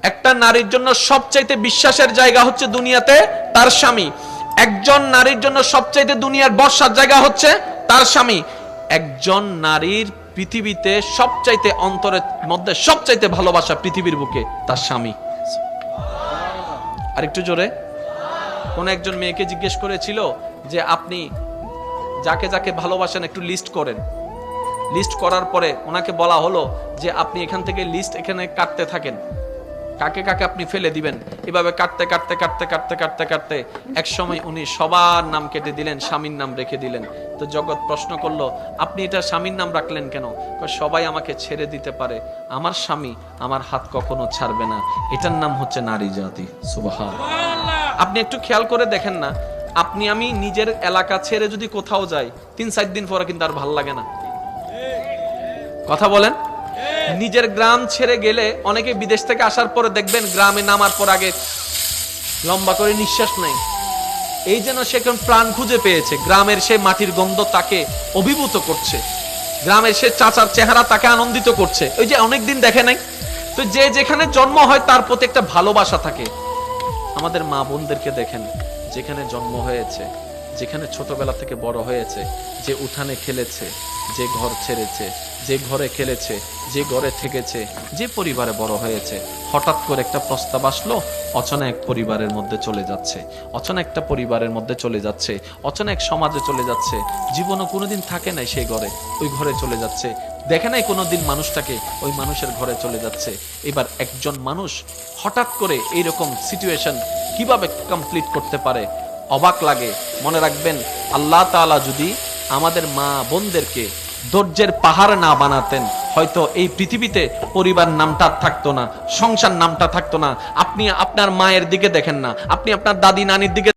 একটা নারীর জন্য সবচাইতে বিশ্বাসের জায়গা হচ্ছে দুনিয়াতে তার স্বামী। একজন নারীর জন্য সবচাইতে দুনিয়ার ভরসার জায়গা হচ্ছে তার স্বামী। একজন নারীর পৃথিবীতে সবচাইতে অন্তরের মধ্যে সবচাইতে ভালোবাসা পৃথিবীর বুকে তার স্বামী। আর একটু জোরে। কোন একজন মেয়েকে জিজ্ঞেস করেছিল যে আপনি যাকে যাকে ভালোবাসেন একটু লিস্ট করেন। লিস্ট করার পরে ওনাকে বলা হলো যে আপনি এখান থেকে লিস্ট এখানে কাটতে থাকেন, কাকে কাকে আপনি ফেলে দিবেন। এভাবে কাটতে কাটতে কাটতে কাটতে কাটতে কাটতে এক সময় উনি সবার নাম কেটে দিলেন, স্বামীর নাম রেখে দিলেন। তো জগৎ প্রশ্ন করলো, আপনি এটা স্বামীর নাম রাখলেন কেন? সবাই আমাকে ছেড়ে দিতে পারে, আমার স্বামী আমার হাত কখনো ছাড়বে না। এটার নাম হচ্ছে নারী জাতি। সুবহানাল্লাহ। আপনি একটু খেয়াল করে দেখেন না, আপনি আমি নিজের এলাকা ছেড়ে যদি কোথাও যাই 3-4 দিন পরে কিন্তু আর ভাল লাগে না। কথা বলেন। নিজের গ্রাম ছেড়ে গেলে অনেকে বিদেশ থেকে আসার পরে দেখবেন গ্রামে নামার পর আগে লম্বা করে নিঃশ্বাস নেই, এই যেন সে কোন প্রাণ খুঁজে পেয়েছে। গ্রামের সে মাটির গন্ধ তাকে অভিভূত করছে, গ্রামের সে চাচার চেহারা তাকে আনন্দিত করছে। ওই যে অনেকদিন দেখে নাই তো, যে যেখানে জন্ম হয় তার প্রতি একটা ভালোবাসা থাকে। আমাদের মা বোনদেরকে দেখেন, যেখানে জন্ম হয়েছে, যেখানে ছোটবেলা থেকে বড় হয়েছে, যে উঠানে খেলেছে, যে ঘর ছেড়েছে, যে ঘরে খেলেছে, যে ঘরে থেকেছে, যে পরিবারে বড় হয়েছে, হঠাৎ করে একটা প্রস্তাব আসলো, অচেনা এক পরিবারের মধ্যে চলে যাচ্ছে, অচেনা একটা পরিবারের মধ্যে চলে যাচ্ছে, অচেনা এক সমাজে চলে যাচ্ছে। জীবনও কোনোদিন থাকে নাই সেই ঘরে, ওই ঘরে চলে যাচ্ছে। দেখে নাই কোনোদিন মানুষটাকে, ওই মানুষের ঘরে চলে যাচ্ছে। এবার একজন মানুষ হঠাৎ করে এইরকম সিচুয়েশন কিভাবে কমপ্লিট করতে পারে, অবাক লাগে। মনে রাখবেন, আল্লাহ তাআলা যদি আমাদের মা বোনদেরকে ধৈর্যের পাহাড় না বানাতেন, হয়তো এই পৃথিবীতে পরিবার নামটা থাকতো না, সংসার নামটা থাকতো না। আপনি আপনার মায়ের দিকে দেখেন না, আপনি আপনার দাদি নানির দিকে